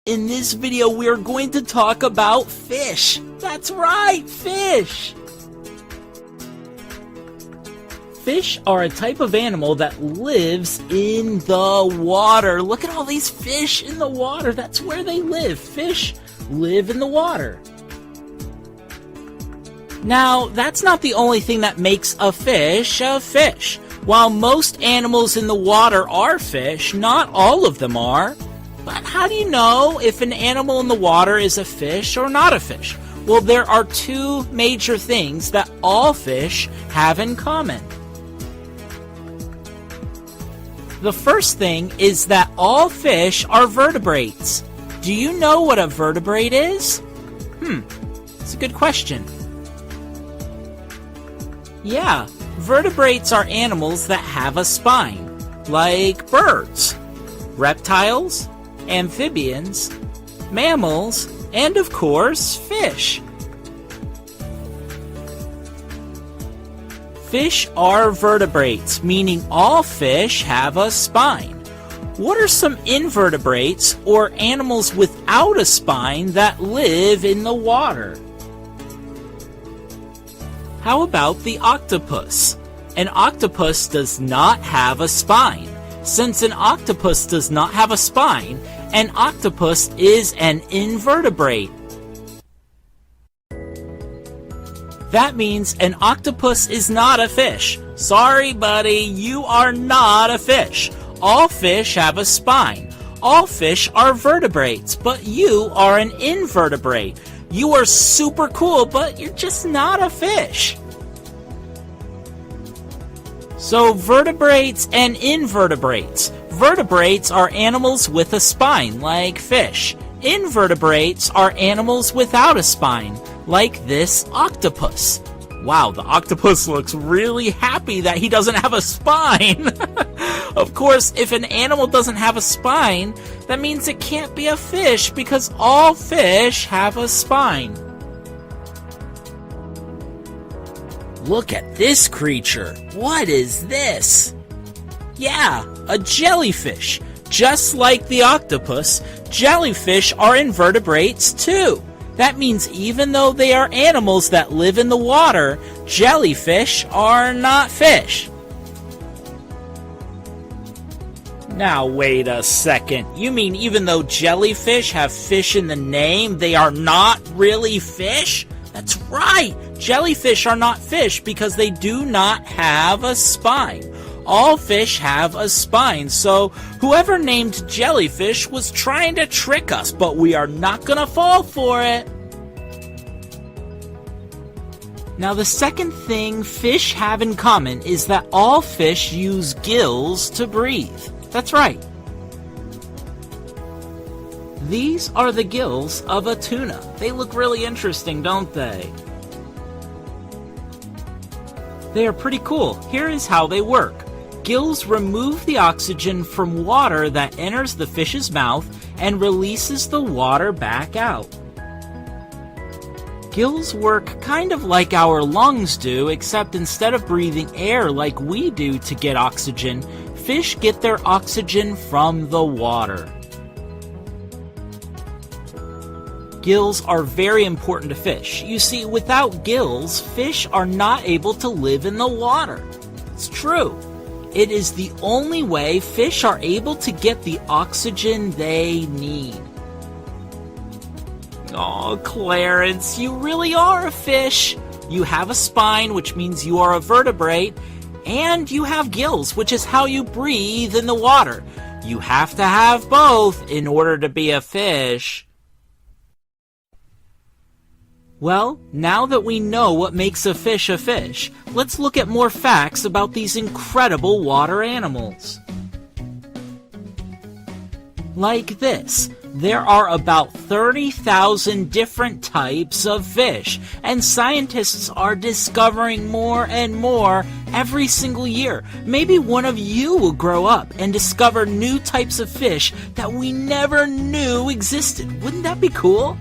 In this video, we're going to talk about fish. That's right, fish! Fish are a type of animal that lives in the water. Look at all these fish in the water. That's where they live. Fish live in the water. Now, that's not the only thing that makes a fish a fish. While most animals in the water are fish, not all of them are. But how do you know if an animal in the water is a fish or not a fish? Well, there are two major things that all fish have in common. The first thing is that all fish are vertebrates. Do you know what a vertebrate is? It's a good question. Yeah, vertebrates are animals that have a spine, like birds, reptiles, amphibians, mammals, and of course, fish. Fish are vertebrates, meaning all fish have a spine. What are some invertebrates, or animals without a spine, that live in the water? How about the octopus? An octopus does not have a spine. Since an octopus does not have a spine, an octopus is an invertebrate. That means an octopus is not a fish. Sorry, buddy, you are not a fish. All fish have a spine. All fish are vertebrates, but you are an invertebrate. You are super cool, but you're just not a fish. So, vertebrates and invertebrates. Vertebrates are animals with a spine, like fish. Invertebrates are animals without a spine, like this octopus. Wow, the octopus looks really happy that he doesn't have a spine. Of course, if an animal doesn't have a spine, that means it can't be a fish because all fish have a spine. Look at this creature. What is this? Yeah, a jellyfish. Just like the octopus, jellyfish are invertebrates too. That means even though they are animals that live in the water, jellyfish are not fish. Now wait a second. You mean even though jellyfish have fish in the name, they are not really fish? That's right! Jellyfish are not fish because they do not have a spine. All fish have a spine, so whoever named jellyfish was trying to trick us, but we are not gonna fall for it. Now the second thing fish have in common is that all fish use gills to breathe. That's right. These are the gills of a tuna. They look really interesting, don't they? They are pretty cool. Here is how they work. Gills remove the oxygen from water that enters the fish's mouth and releases the water back out. Gills work kind of like our lungs do, except instead of breathing air like we do to get oxygen, fish get their oxygen from the water. Gills are very important to fish. You see, without gills, fish are not able to live in the water. It's true. It is the only way fish are able to get the oxygen they need. Oh, Clarence, you really are a fish. You have a spine, which means you are a vertebrate, and you have gills, which is how you breathe in the water. You have to have both in order to be a fish. Well, now that we know what makes a fish, let's look at more facts about these incredible water animals. Like this, there are about 30,000 different types of fish, and scientists are discovering more and more every single year. Maybe one of you will grow up and discover new types of fish that we never knew existed. Wouldn't that be cool?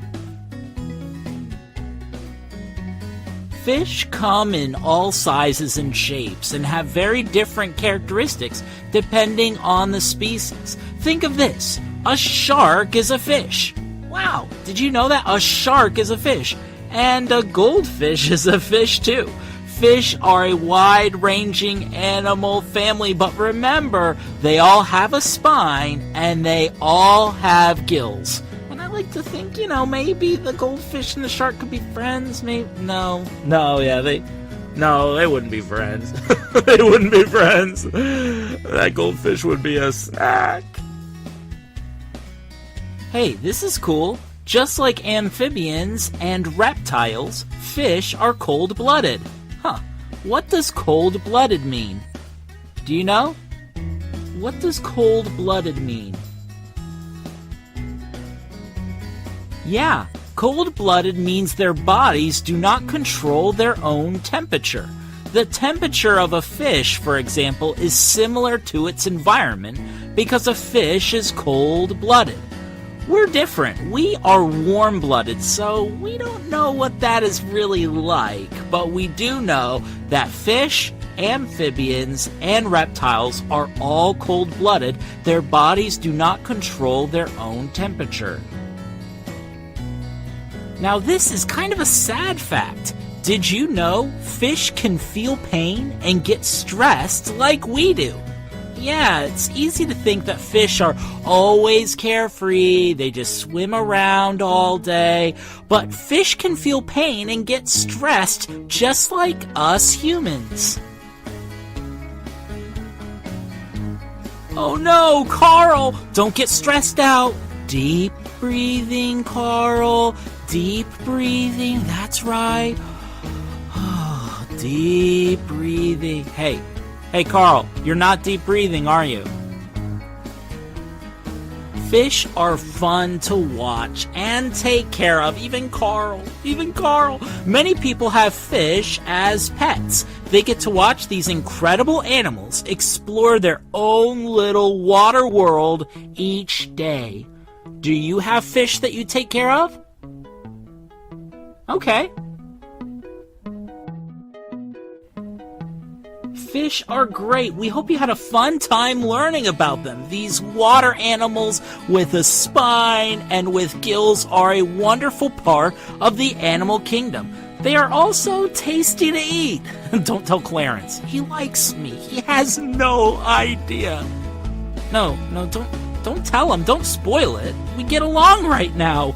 Fish come in all sizes and shapes and have very different characteristics depending on the species. Think of this. A shark is a fish. Wow, did you know that? A shark is a fish. And a goldfish is a fish too. Fish are a wide-ranging animal family, but remember, they all have a spine and they all have gills. And I like to think, maybe the goldfish and the shark could be friends. Maybe they wouldn't be friends. They wouldn't be friends. That goldfish would be a snack. Hey, this is cool. Just like amphibians and reptiles, fish are cold-blooded. Huh, what does cold-blooded mean? Do you know? What does cold-blooded mean? Yeah, cold-blooded means their bodies do not control their own temperature. The temperature of a fish, for example, is similar to its environment because a fish is cold-blooded. We're different. We are warm-blooded, so we don't know what that is really like, but we do know that fish, amphibians, and reptiles are all cold-blooded. Their bodies do not control their own temperature. Now, this is kind of a sad fact. Did you know fish can feel pain and get stressed like we do? Yeah, it's easy to think that fish are always carefree, they just swim around all day, but fish can feel pain and get stressed just like us humans. Oh no, Carl, don't get stressed out. Deep breathing, Carl, deep breathing, that's right. Deep breathing. Hey, Carl, you're not deep breathing, are you? Fish are fun to watch and take care of, even Carl. Many people have fish as pets. They get to watch these incredible animals explore their own little water world each day. Do you have fish that you take care of? Okay. Fish are great. We hope you had a fun time learning about them. These water animals with a spine and with gills are a wonderful part of the animal kingdom. They are also tasty to eat. Don't tell Clarence. He likes me. He has no idea. No, don't tell him. Don't spoil it. We get along right now.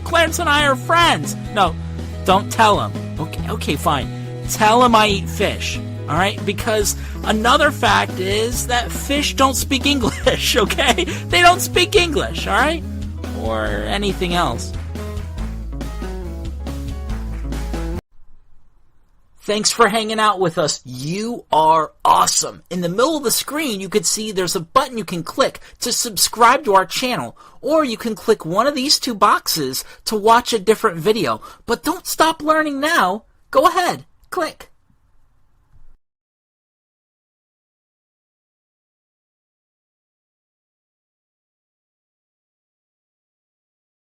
Clarence and I are friends. No, don't tell him. Okay, fine. Tell him I eat fish. All right, because another fact is that fish don't speak English, okay? They don't speak English, all right? Or anything else. Thanks for hanging out with us. You are awesome. In the middle of the screen, you can see there's a button you can click to subscribe to our channel, or you can click one of these two boxes to watch a different video. But don't stop learning now. Go ahead, click.